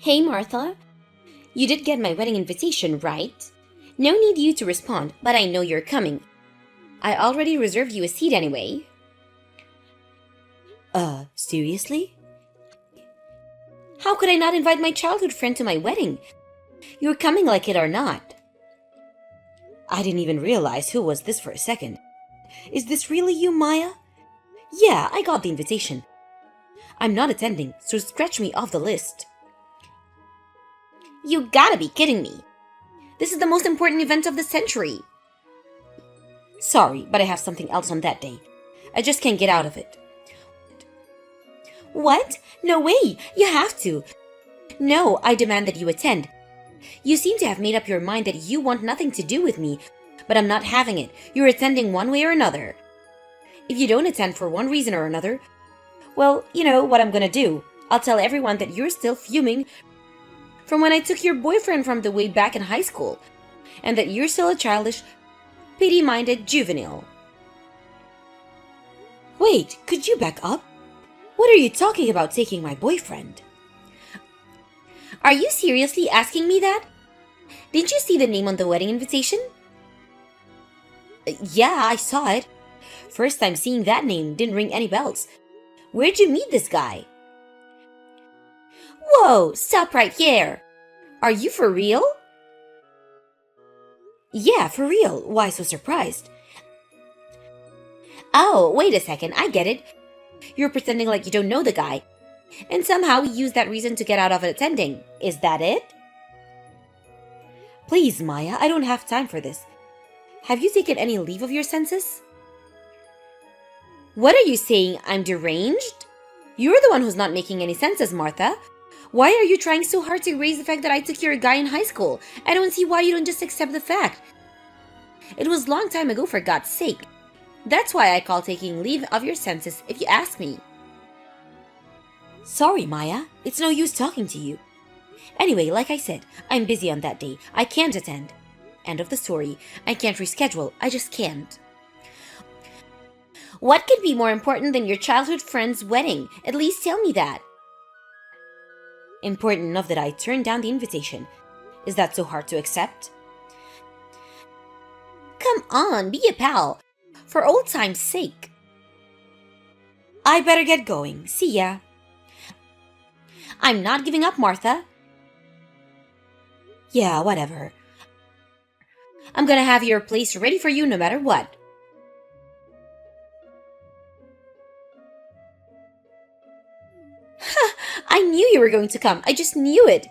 Hey, Martha. You did get my wedding invitation, right? No need you to respond, but I know you're coming. I already reserved you a seat anyway. Seriously? How could I not invite my childhood friend to my wedding? You're coming like it or not. I didn't even realize who was this for a second. Is this really you, Maya? Yeah, I got the invitation. I'm not attending, so scratch me off the list. You gotta be kidding me. This is the most important event of the century. Sorry, but I have something else on that day. I just can't get out of it. What? No way! You have to! No, I demand that you attend. You seem to have made up your mind that you want nothing to do with me, but I'm not having it. You're attending one way or another. If you don't attend for one reason or another, well, you know what I'm gonna do. I'll tell everyone that you're still fuming from when I took your boyfriend from the way back in high school, and that you're still a childish, pity-minded juvenile. Wait, could you back up? What are you talking about taking my boyfriend? Are you seriously asking me that? Didn't you see the name on the wedding invitation? Yeah, I saw it. First time seeing that name, didn't ring any bells. Where'd you meet this guy? Whoa, stop right here. Are you for real? Yeah, for real. Why so surprised? Oh, wait a second, I get it. You're pretending like you don't know the guy, and somehow you use that reason to get out of attending. Is that it? Please, Maya, I don't have time for this. Have you taken any leave of your senses? What are you saying? I'm deranged? You're the one who's not making any senses, Martha. Why are you trying so hard to erase the fact that I took care of a guy in high school? I don't see why you don't just accept the fact. It was a long time ago, for God's sake. That's why I call taking leave of your senses, if you ask me. Sorry, Maya. It's no use talking to you. Anyway, like I said, I'm busy on that day. I can't attend. End of the story. I can't reschedule. I just can't. What could be more important than your childhood friend's wedding? At least tell me that. Important enough that I turned down the invitation. Is that so hard to accept? Come on, be a pal. For old time's sake. I better get going. See ya. I'm not giving up, Martha. Yeah, whatever. I'm gonna have your place ready for you no matter what. I knew you were going to come. I just knew it.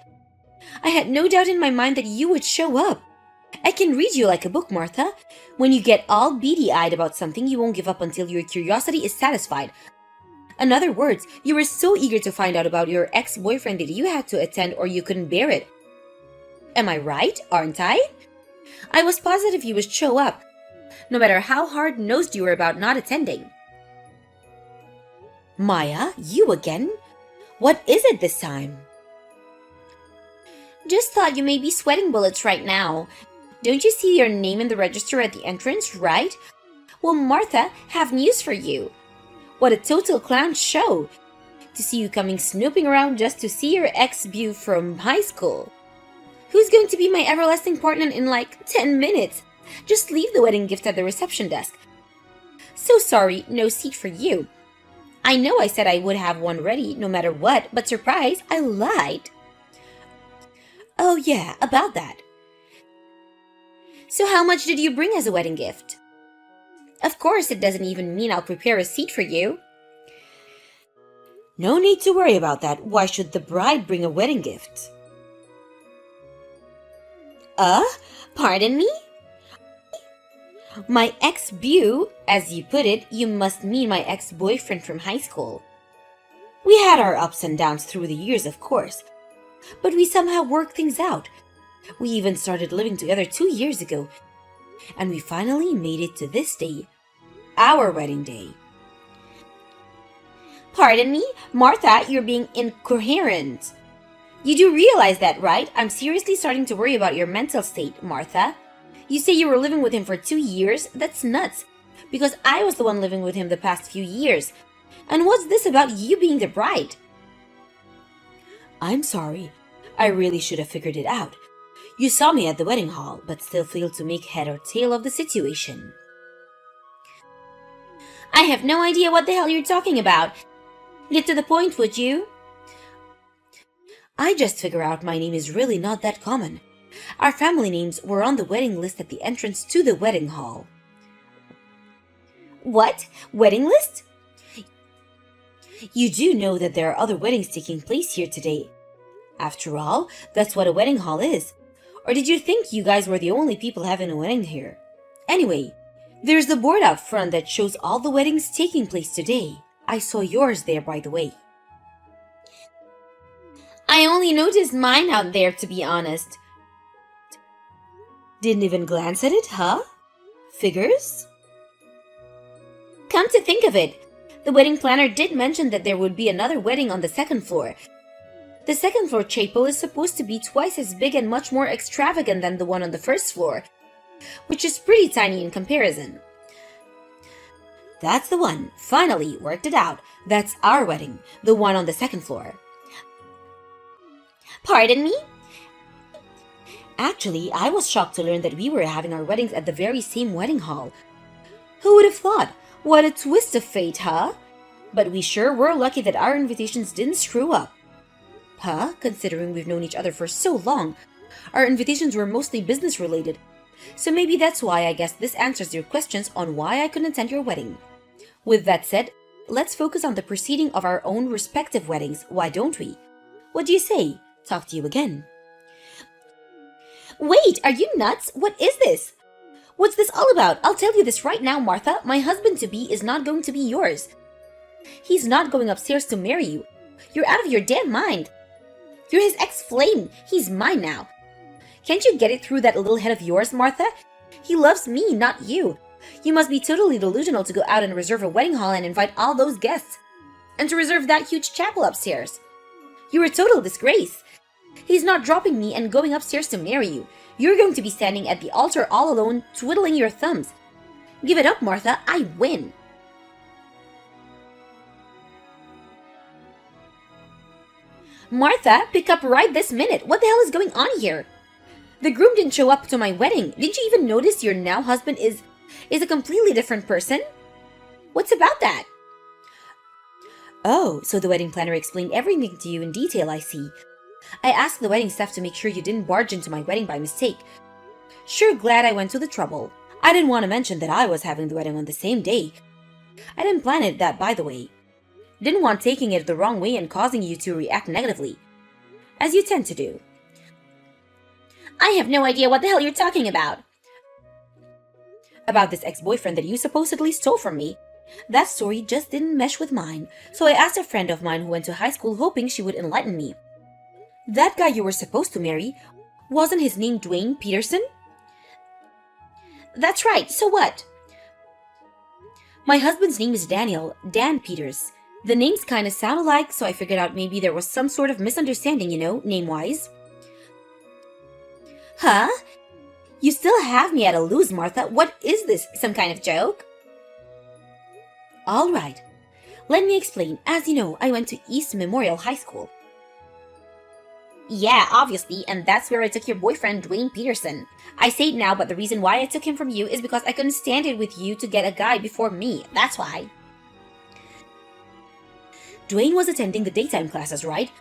I had no doubt in my mind that you would show up. I can read you like a book, Martha. When you get all beady-eyed about something, you won't give up until your curiosity is satisfied. In other words, you were so eager to find out about your ex-boyfriend that you had to attend or you couldn't bear it. Am I right, aren't I? I was positive you would show up, no matter how hard-nosed you were about not attending. Maya, you again? What is it this time? Just thought you may be sweating bullets right now. Don't you see your name in the register at the entrance, right? Well, Martha, have news for you. What a total clown show! To see you coming snooping around just to see your ex-beau from high school. Who's going to be my everlasting partner in like 10 minutes? Just leave the wedding gift at the reception desk. So sorry, no seat for you. I know I said I would have one ready no matter what, but surprise, I lied. Oh yeah, about that. So how much did you bring as a wedding gift? Of course, it doesn't even mean I'll prepare a seat for you. No need to worry about that. Why should the bride bring a wedding gift? Pardon me? My ex-beau, as you put it, you must mean my ex-boyfriend from high school. We had our ups and downs through the years, of course, but we somehow worked things out. We even started living together 2 years ago, and we finally made it to this day, our wedding day. Pardon me? Martha, you're being incoherent. You do realize that, right? I'm seriously starting to worry about your mental state, Martha. You say you were living with him for 2 years? That's nuts, because I was the one living with him the past few years. And what's this about you being the bride? I'm sorry, I really should have figured it out. You saw me at the wedding hall, but still failed to make head or tail of the situation. I have no idea what the hell you're talking about. Get to the point, would you? I just figure out my name is really not that common. Our family names were on the wedding list at the entrance to the wedding hall. What? Wedding list? You do know that there are other weddings taking place here today. After all, that's what a wedding hall is. Or did you think you guys were the only people having a wedding here? Anyway, there's the board out front that shows all the weddings taking place today. I saw yours there, by the way. I only noticed mine out there, to be honest. Didn't even glance at it, huh? Figures? Come to think of it, the wedding planner did mention that there would be another wedding on the second floor. The second floor chapel is supposed to be twice as big and much more extravagant than the one on the first floor, which is pretty tiny in comparison. That's the one. Finally, worked it out. That's our wedding, the one on the second floor. Pardon me? Actually, I was shocked to learn that we were having our weddings at the very same wedding hall. Who would have thought? What a twist of fate, huh? But we sure were lucky that our invitations didn't screw up. Huh? Considering we've known each other for so long, our invitations were mostly business related. So maybe that's why I guess this answers your questions on why I couldn't attend your wedding. With that said, let's focus on the proceeding of our own respective weddings, why don't we? What do you say? Talk to you again. Wait, are you nuts? What is this? What's this all about? I'll tell you this right now, Martha. My husband-to-be is not going to be yours. He's not going upstairs to marry you. You're out of your damn mind. You're his ex-flame. He's mine now. Can't you get it through that little head of yours, Martha? He loves me, not you. You must be totally delusional to go out and reserve a wedding hall and invite all those guests. And to reserve that huge chapel upstairs. You're a total disgrace. He's not dropping me and going upstairs to marry you. You're going to be standing at the altar all alone, twiddling your thumbs. Give it up, Martha. I win. Martha, pick up right this minute. What the hell is going on here? The groom didn't show up to my wedding. Didn't you even notice your now husband is a completely different person? What's about that? Oh, so the wedding planner explained everything to you in detail, I see. I asked the wedding staff to make sure you didn't barge into my wedding by mistake. Sure glad I went to the trouble. I didn't want to mention that I was having the wedding on the same day. I didn't plan it that, by the way. Didn't want taking it the wrong way and causing you to react negatively. As you tend to do. I have no idea what the hell you're talking about. About this ex-boyfriend that you supposedly stole from me. That story just didn't mesh with mine, so I asked a friend of mine who went to high school hoping she would enlighten me. That guy you were supposed to marry, wasn't his name Dwayne Peterson? That's right, so what? My husband's name is Daniel, Dan Peters. The names kinda sound alike, so I figured out maybe there was some sort of misunderstanding, name-wise. Huh? You still have me at a lose, Martha. What is this, some kind of joke? Alright. Let me explain. As you know, I went to East Memorial High School. Yeah, obviously, and that's where I took your boyfriend, Dwayne Peterson. I say it now, but the reason why I took him from you is because I couldn't stand it with you to get a guy before me. That's why. Dwayne was attending the daytime classes, right?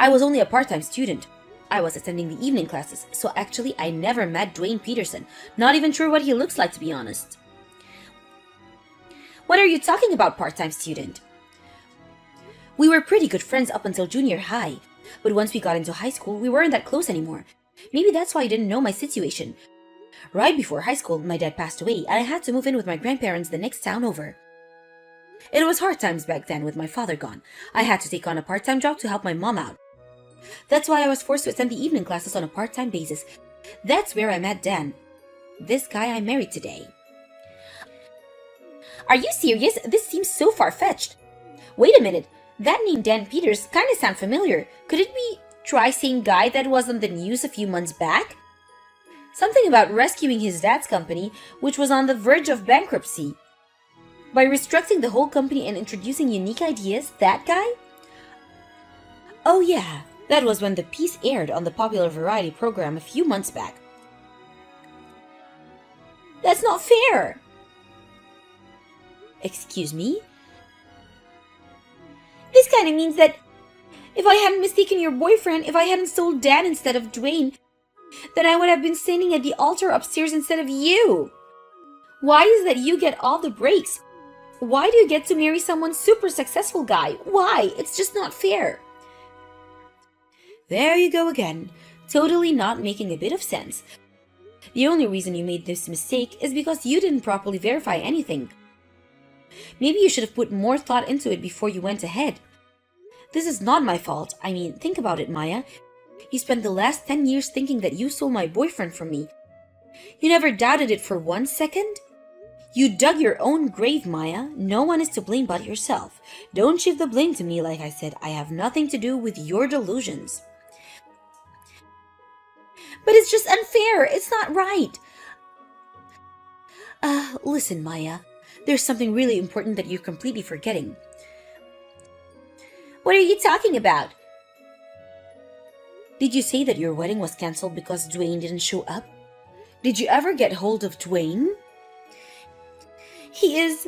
I was only a part-time student. I was attending the evening classes, so actually I never met Dwayne Peterson. Not even sure what he looks like, to be honest. What are you talking about, part-time student? We were pretty good friends up until junior high, but once we got into high school, we weren't that close anymore. Maybe that's why you didn't know my situation. Right before high school, my dad passed away, and I had to move in with my grandparents the next town over. It was hard times back then with my father gone. I had to take on a part-time job to help my mom out. That's why I was forced to attend the evening classes on a part-time basis. That's where I met Dan, this guy I married today. Are you serious? This seems so far-fetched. Wait a minute. That name Dan Peters kinda sound familiar. Could it be tri-same guy that was on the news a few months back? Something about rescuing his dad's company, which was on the verge of bankruptcy. By restructuring the whole company and introducing unique ideas, that guy? Oh yeah, That was when the piece aired on the popular variety program a few months back. That's not fair. Excuse me? This kind of means that if I hadn't mistaken your boyfriend, if I hadn't sold Dan instead of Dwayne, then I would have been standing at the altar upstairs instead of you. Why is that you get all the breaks? Why do you get to marry someone super successful guy? Why? It's just not fair. There you go again, totally not making a bit of sense. The only reason you made this mistake is because you didn't properly verify anything. Maybe you should have put more thought into it before you went ahead. This is not my fault. I mean, think about it, Maya. You spent the last 10 years thinking that you stole my boyfriend from me. You never doubted it for 1 second? You dug your own grave, Maya. No one is to blame but yourself. Don't shift the blame to me, like I said. I have nothing to do with your delusions. But it's just unfair. It's not right. Listen, Maya. There's something really important that you're completely forgetting. What are you talking about? Did you say that your wedding was cancelled because Dwayne didn't show up? Did you ever get hold of Dwayne? He's...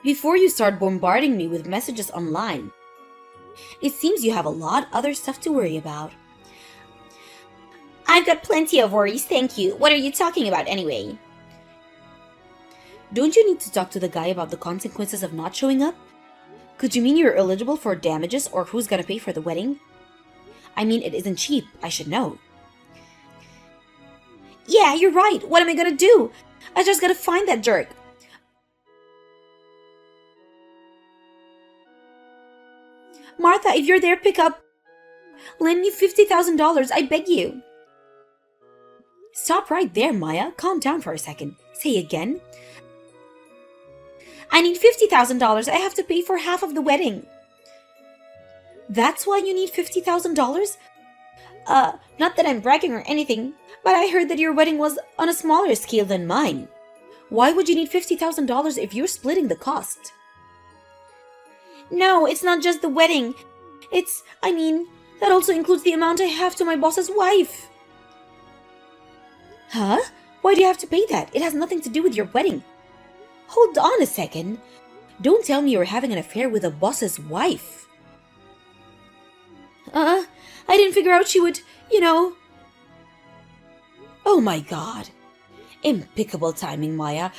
Before you start bombarding me with messages online, it seems you have a lot other stuff to worry about. I've got plenty of worries, thank you. What are you talking about anyway? Don't you need to talk to the guy about the consequences of not showing up? Could you mean you're eligible for damages or who's gonna pay for the wedding? I mean, it isn't cheap, I should know. Yeah, you're right. What am I gonna do? I just gotta find that jerk. Martha, if you're there, pick up. Lend me $50,000, I beg you. Stop right there, Maya. Calm down for a second. Say again. I need $50,000. I have to pay for half of the wedding. That's why you need $50,000? Not that I'm bragging or anything, but I heard that your wedding was on a smaller scale than mine. Why would you need $50,000 if you're splitting the cost? No, it's not just the wedding. That also includes the amount I have to my boss's wife. Huh? Why do you have to pay that? It has nothing to do with your wedding. Hold on a second. Don't tell me you're having an affair with a boss's wife. I didn't figure out she would, Oh my god. Impeccable timing, Maya.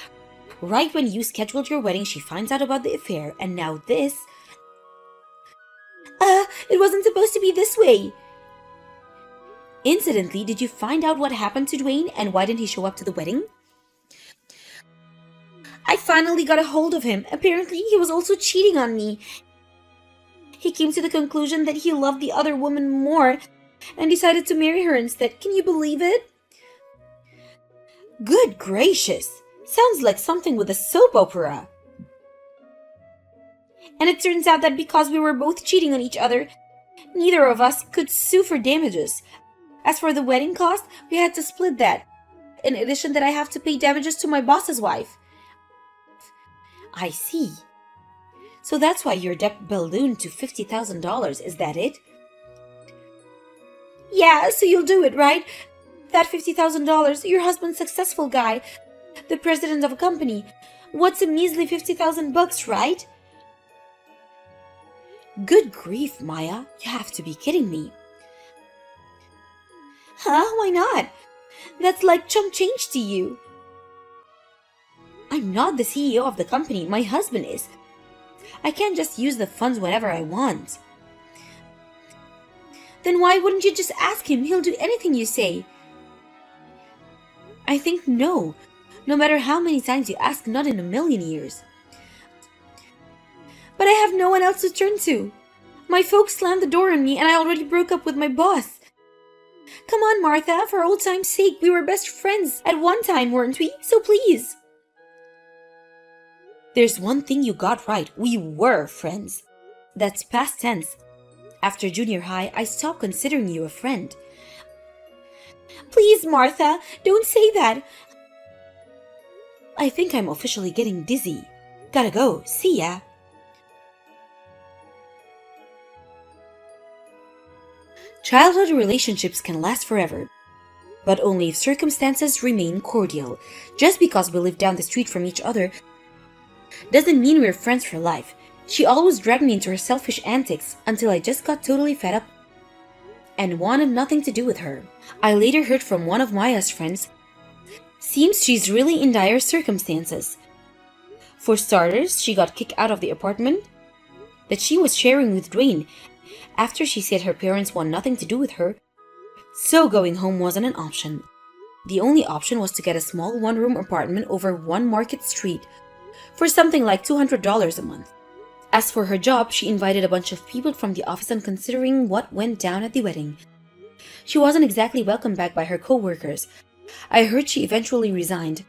Right when you scheduled your wedding, she finds out about the affair, and now this... It wasn't supposed to be this way. Incidentally, did you find out what happened to Dwayne, and why didn't he show up to the wedding? I finally got a hold of him. Apparently, he was also cheating on me. He came to the conclusion that he loved the other woman more and decided to marry her instead. Can you believe it? Good gracious! Sounds like something with a soap opera. And it turns out that because we were both cheating on each other, neither of us could sue for damages. As for the wedding cost, we had to split that. In addition that I have to pay damages to my boss's wife. I see. So that's why your debt ballooned to $50,000, is that it? Yeah, so you'll do it, right? That $50,000, your husband's successful guy, the president of a company. What's a measly $50,000, right? Good grief, Maya. You have to be kidding me. Huh? Why not? That's like chump change to you. I'm not the CEO of the company. My husband is. I can't just use the funds whenever I want. Then why wouldn't you just ask him? He'll do anything you say. I think no. No matter how many times you ask, not in a million years. But I have no one else to turn to. My folks slammed the door on me and I already broke up with my boss. Come on, Martha, for old time's sake, we were best friends at one time, weren't we? So please. There's one thing you got right. We were friends. That's past tense. After junior high, I stopped considering you a friend. Please, Martha, don't say that. I think I'm officially getting dizzy. Gotta go. See ya. Childhood relationships can last forever, but only if circumstances remain cordial. Just because we live down the street from each other doesn't mean we're friends for life. She always dragged me into her selfish antics until I just got totally fed up and wanted nothing to do with her. I later heard from one of Maya's friends. Seems she's really in dire circumstances. For starters, she got kicked out of the apartment that she was sharing with Dwayne after she said her parents want nothing to do with her, so going home wasn't an option. The only option was to get a small one-room apartment over One Market Street for something like $200 a month. As for her job, she invited a bunch of people from the office, and considering what went down at the wedding, she wasn't exactly welcomed back by her co-workers. I heard she eventually resigned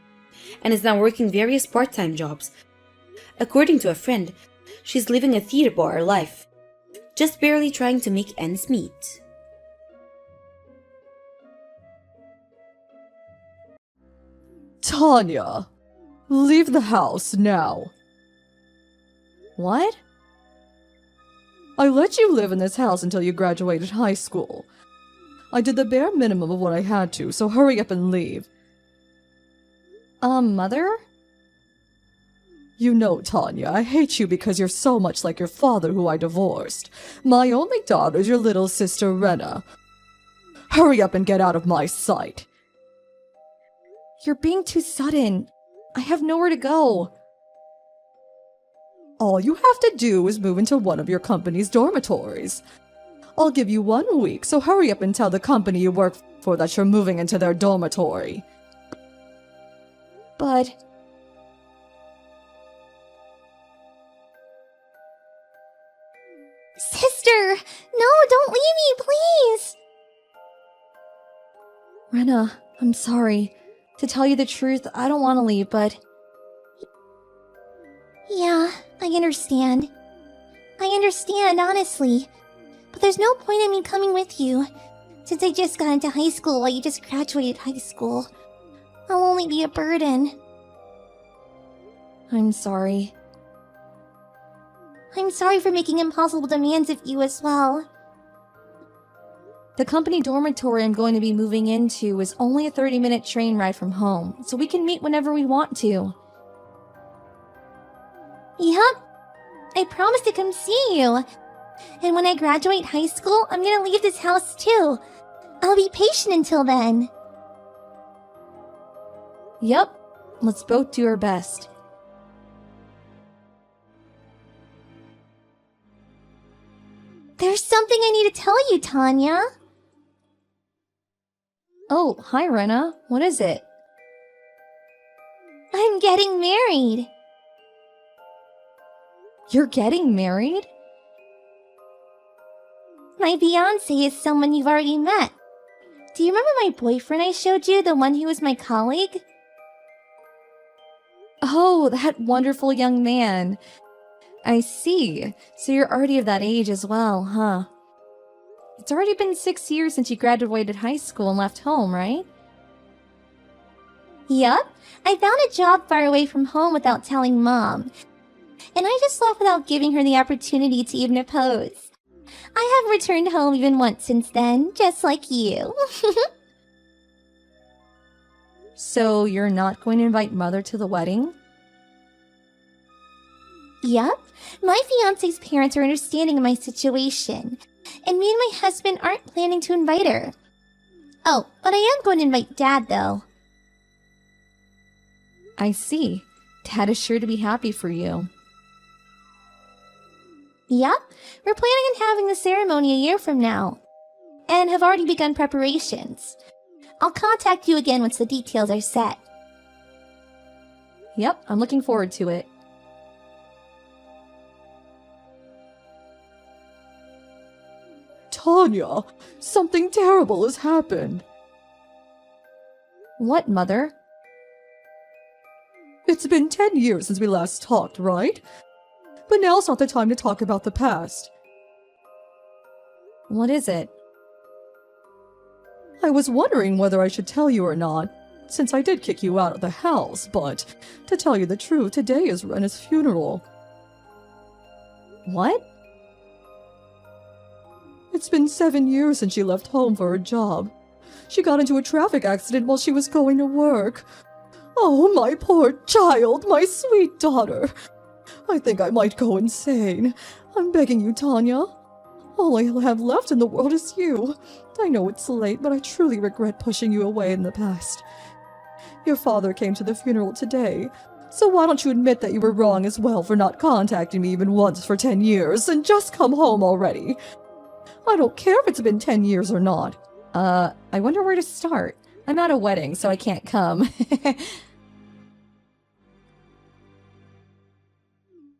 and is now working various part-time jobs. According to a friend, she's living a theater bar life, just barely trying to make ends meet. Tanya, leave the house now. What? I let you live in this house until you graduated high school. I did the bare minimum of what I had to, so hurry up and leave. Mother? You know, Tanya, I hate you because you're so much like your father, who I divorced. My only daughter's your little sister, Rena. Hurry up and get out of my sight. You're being too sudden. I have nowhere to go. All you have to do is move into one of your company's dormitories. I'll give you 1 week, so hurry up and tell the company you work for that you're moving into their dormitory. But... Sister! No, don't leave me, please! Rena, I'm sorry. To tell you the truth, I don't want to leave, but... Yeah, I understand. I understand, honestly. But there's no point in me coming with you, since I just got into high school while you just graduated high school. I'll only be a burden. I'm sorry. I'm sorry for making impossible demands of you as well. The company dormitory I'm going to be moving into is only a 30-minute train ride from home, so we can meet whenever we want to. Yup. I promise to come see you. And when I graduate high school, I'm gonna leave this house too. I'll be patient until then. Yep. Let's both do our best. There's something I need to tell you, Tanya. Oh, hi, Rena. What is it? I'm getting married. You're getting married? My fiancé is someone you've already met. Do you remember my boyfriend I showed you, the one who was my colleague? Oh, that wonderful young man. I see. So you're already of that age as well, huh? It's already been 6 years since you graduated high school and left home, right? Yup. I found a job far away from home without telling Mom. And I just left without giving her the opportunity to even oppose. I have returned home even once since then, just like you. So you're not going to invite Mother to the wedding? Yup. My fiancé's parents are understanding of my situation. And me and my husband aren't planning to invite her. Oh, but I am going to invite Dad, though. I see. Dad is sure to be happy for you. Yup. We're planning on having the ceremony a year from now. And have already begun preparations. I'll contact you again once the details are set. Yep, I'm looking forward to it. Tanya, something terrible has happened. What, Mother? It's been 10 years since we last talked, right? But now's not the time to talk about the past. What is it? I was wondering whether I should tell you or not, since I did kick you out of the house, but to tell you the truth, today is Rena's funeral. What? It's been 7 years since she left home for her job. She got into a traffic accident while she was going to work. Oh, my poor child, my sweet daughter. I think I might go insane. I'm begging you, Tanya. All I have left in the world is you. I know it's late, but I truly regret pushing you away in the past. Your father came to the funeral today, so why don't you admit that you were wrong as well for not contacting me even once for 10 years, and just come home already? I don't care if it's been 10 years or not. I wonder where to start. I'm at a wedding, so I can't come.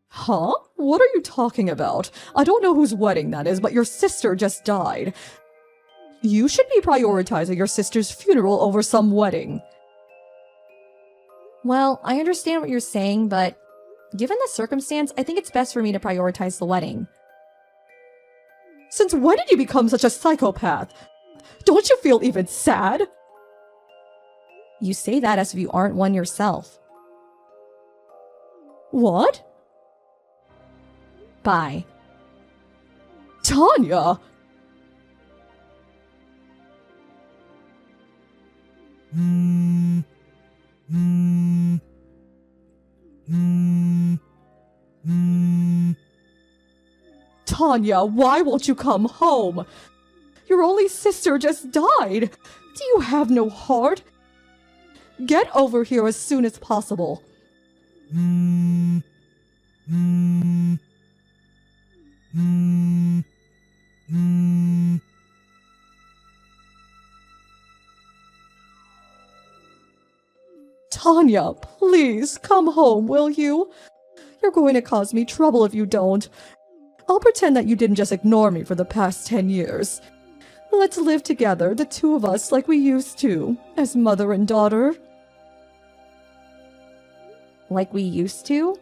Huh? What are you talking about? I don't know whose wedding that is, but your sister just died. You should be prioritizing your sister's funeral over some wedding. Well, I understand what you're saying, but given the circumstance, I think it's best for me to prioritize the wedding. Since when did you become such a psychopath? Don't you feel even sad? You say that as if you aren't one yourself. What? Bye. Tanya! Tanya, why won't you come home? Your only sister just died. Do you have no heart? Get over here as soon as possible. Tanya, please come home, will you? You're going to cause me trouble if you don't. I'll pretend that you didn't just ignore me for the past 10 years. Let's live together, the two of us, like we used to, as mother and daughter. Like we used to?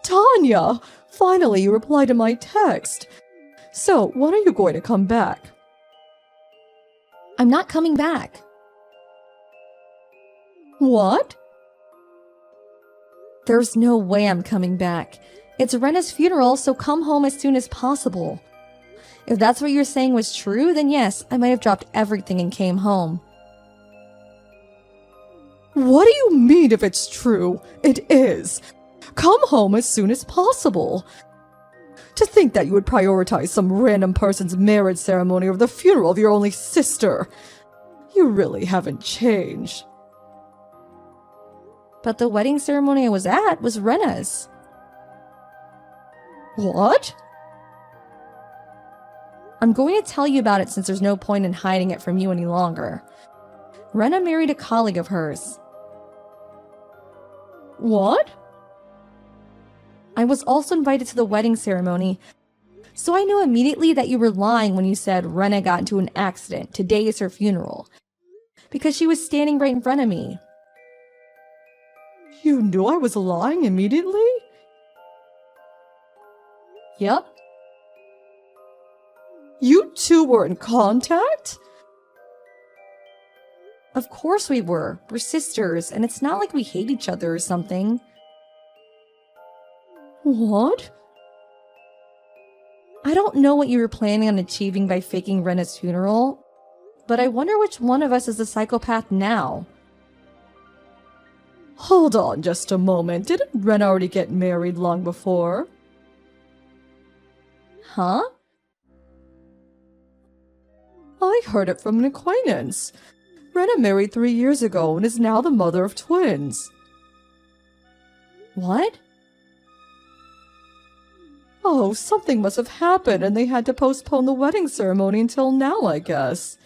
Tanya! Finally, you replied to my text. So, when are you going to come back? I'm not coming back. What? There's no way I'm coming back. It's Rena's funeral, so come home as soon as possible. If that's what you're saying was true, then yes, I might have dropped everything and came home. What do you mean if it's true? It is. Come home as soon as possible. To think that you would prioritize some random person's marriage ceremony over the funeral of your only sister. You really haven't changed. But the wedding ceremony I was at was Rena's. What? I'm going to tell you about it since there's no point in hiding it from you any longer. Rena married a colleague of hers. What? I was also invited to the wedding ceremony, so I knew immediately that you were lying when you said Rena got into an accident. Today is her funeral. Because she was standing right in front of me. You knew I was lying immediately? Yep. You two were in contact? Of course we were. We're sisters, and it's not like we hate each other or something. What? I don't know what you were planning on achieving by faking Rena's funeral, but I wonder which one of us is the psychopath now. Hold on just a moment. Didn't Ren already get married long before? Huh? I heard it from an acquaintance. Rena married 3 years ago and is now the mother of twins. What? Oh, something must have happened and they had to postpone the wedding ceremony until now, I guess.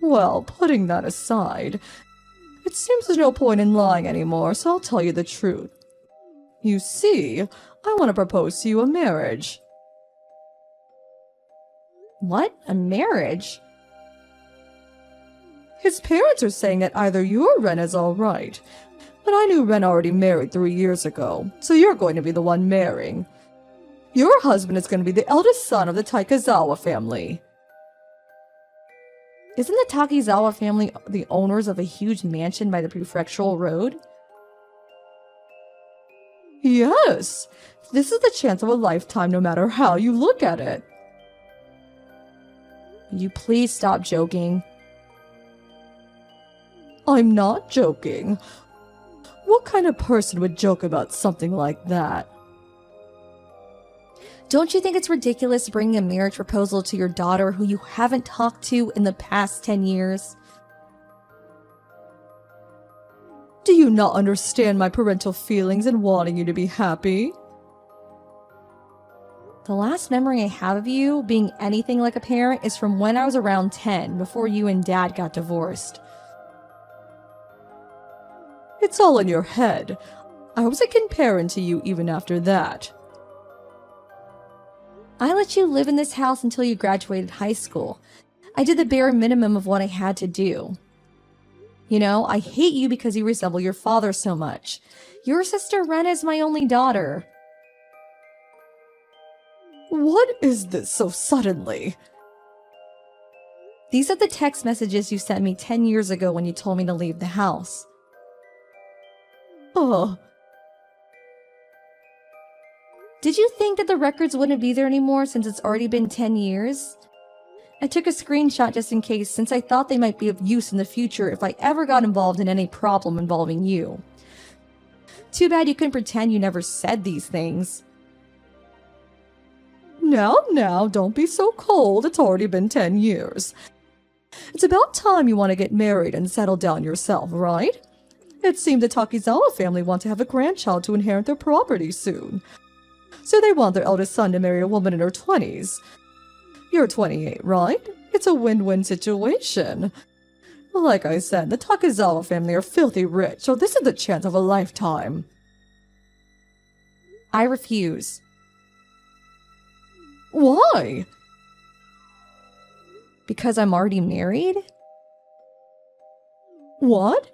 Well, putting that aside, it seems there's no point in lying anymore, so I'll tell you the truth. You see, I want to propose to you a marriage. What? A marriage? His parents are saying that either you or Ren is all right. But I knew Ren already married 3 years ago, so you're going to be the one marrying. Your husband is going to be the eldest son of the Taikazawa family. Isn't the Takizawa family the owners of a huge mansion by the prefectural road? Yes, this is the chance of a lifetime no matter how you look at it. Will you please stop joking? I'm not joking. What kind of person would joke about something like that? Don't you think it's ridiculous bringing a marriage proposal to your daughter who you haven't talked to in the past 10 years? Do you not understand my parental feelings and wanting you to be happy? The last memory I have of you being anything like a parent is from when I was around 10, before you and Dad got divorced. It's all in your head. I was a good parent to you even after that. I let you live in this house until you graduated high school. I did the bare minimum of what I had to do. You know, I hate you because you resemble your father so much. Your sister Rena is my only daughter. What is this so suddenly? These are the text messages you sent me 10 years ago when you told me to leave the house. Oh, Did you think that the records wouldn't be there anymore since it's already been 10 years? I took a screenshot just in case, since I thought they might be of use in the future if I ever got involved in any problem involving you. Too bad you couldn't pretend you never said these things. now, don't be so cold. It's already been 10 years. It's about time you want to get married and settle down yourself, right? It seems the Takizawa family want to have a grandchild to inherit their property soon. So they want their eldest son to marry a woman in her 20s. You're 28, right? It's a win-win situation. Like I said, the Takizawa family are filthy rich, so this is the chance of a lifetime. I refuse. Why? Because I'm already married? What?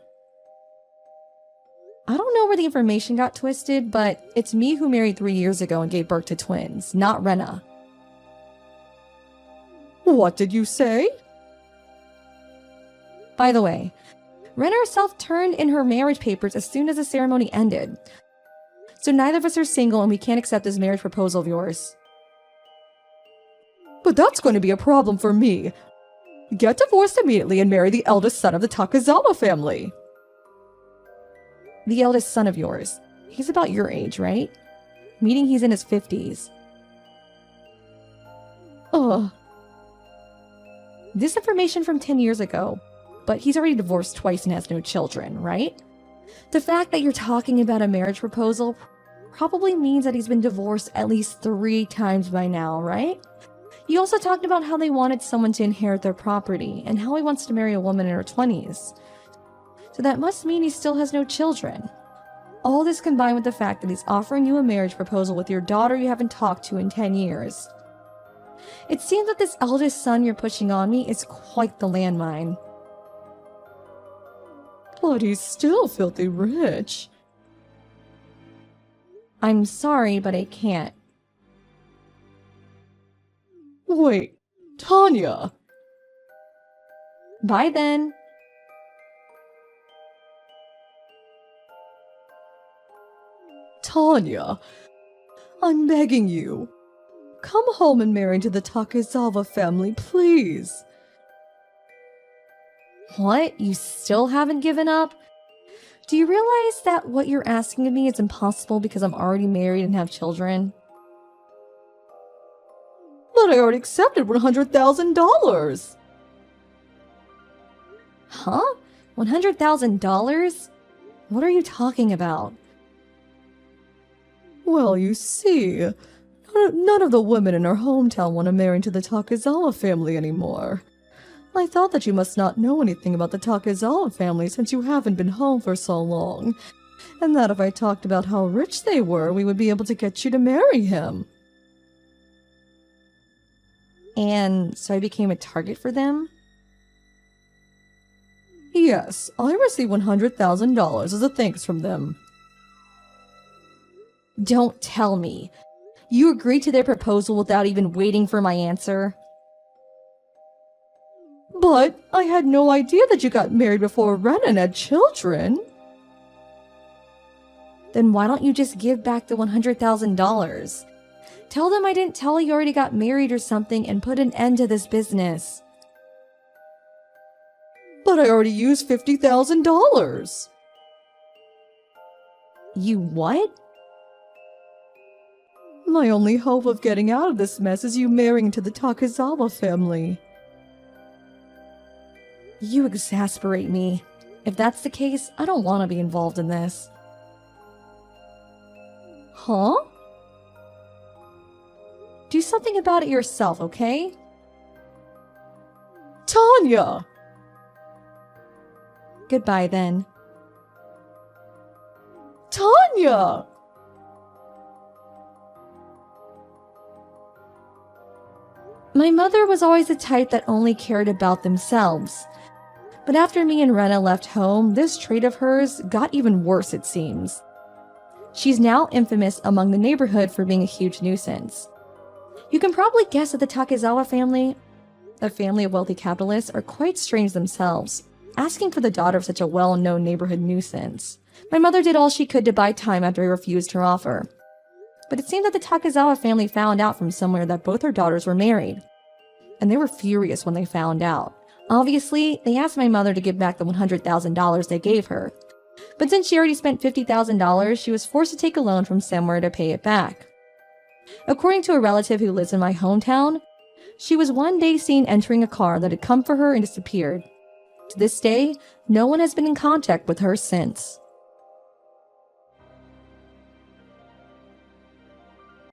I don't know where the information got twisted, but it's me who married 3 years ago and gave birth to twins, not Rena. What did you say? By the way, Rena herself turned in her marriage papers as soon as the ceremony ended. So neither of us are single and we can't accept this marriage proposal of yours. But that's going to be a problem for me. Get divorced immediately and marry the eldest son of the Takizawa family. The eldest son of yours. He's about your age, right? Meaning he's in his 50s. Ugh. This information from 10 years ago, but he's already divorced twice and has no children, right? The fact that you're talking about a marriage proposal probably means that he's been divorced at least 3 times by now, right? You also talked about how they wanted someone to inherit their property and how he wants to marry a woman in her 20s. So that must mean he still has no children. All this combined with the fact that he's offering you a marriage proposal with your daughter you haven't talked to in 10 years. It seems that this eldest son you're pushing on me is quite the landmine. But he's still filthy rich. I'm sorry, but I can't. Wait, Tanya. Bye then. Tanya, I'm begging you. Come home and marry into the Takizawa family, please. What? You still haven't given up? Do you realize that what you're asking of me is impossible because I'm already married and have children? But I already accepted $100,000. Huh? $100,000? What are you talking about? Well, you see, none of the women in our hometown want to marry into the Takizawa family anymore. I thought that you must not know anything about the Takizawa family since you haven't been home for so long, and that if I talked about how rich they were, we would be able to get you to marry him. And so I became a target for them? Yes, I received $100,000 as a thanks from them. Don't tell me. You agreed to their proposal without even waiting for my answer? But I had no idea that you got married before Ren and had children. Then why don't you just give back the $100,000? Tell them I didn't tell you already got married or something and put an end to this business. But I already used $50,000. You what? My only hope of getting out of this mess is you marrying into the Takizawa family. You exasperate me. If that's the case, I don't want to be involved in this. Huh? Do something about it yourself, okay? Tanya! Goodbye then. Tanya! My mother was always the type that only cared about themselves. But after me and Rena left home, this trait of hers got even worse, it seems. She's now infamous among the neighborhood for being a huge nuisance. You can probably guess that the Takizawa family, a family of wealthy capitalists, are quite strange themselves, asking for the daughter of such a well-known neighborhood nuisance. My mother did all she could to buy time after I refused her offer. But it seemed that the Takizawa family found out from somewhere that both her daughters were married. And they were furious when they found out. Obviously, they asked my mother to give back the $100,000 they gave her. But since she already spent $50,000, she was forced to take a loan from somewhere to pay it back. According to a relative who lives in my hometown, she was one day seen entering a car that had come for her and disappeared. To this day, no one has been in contact with her since.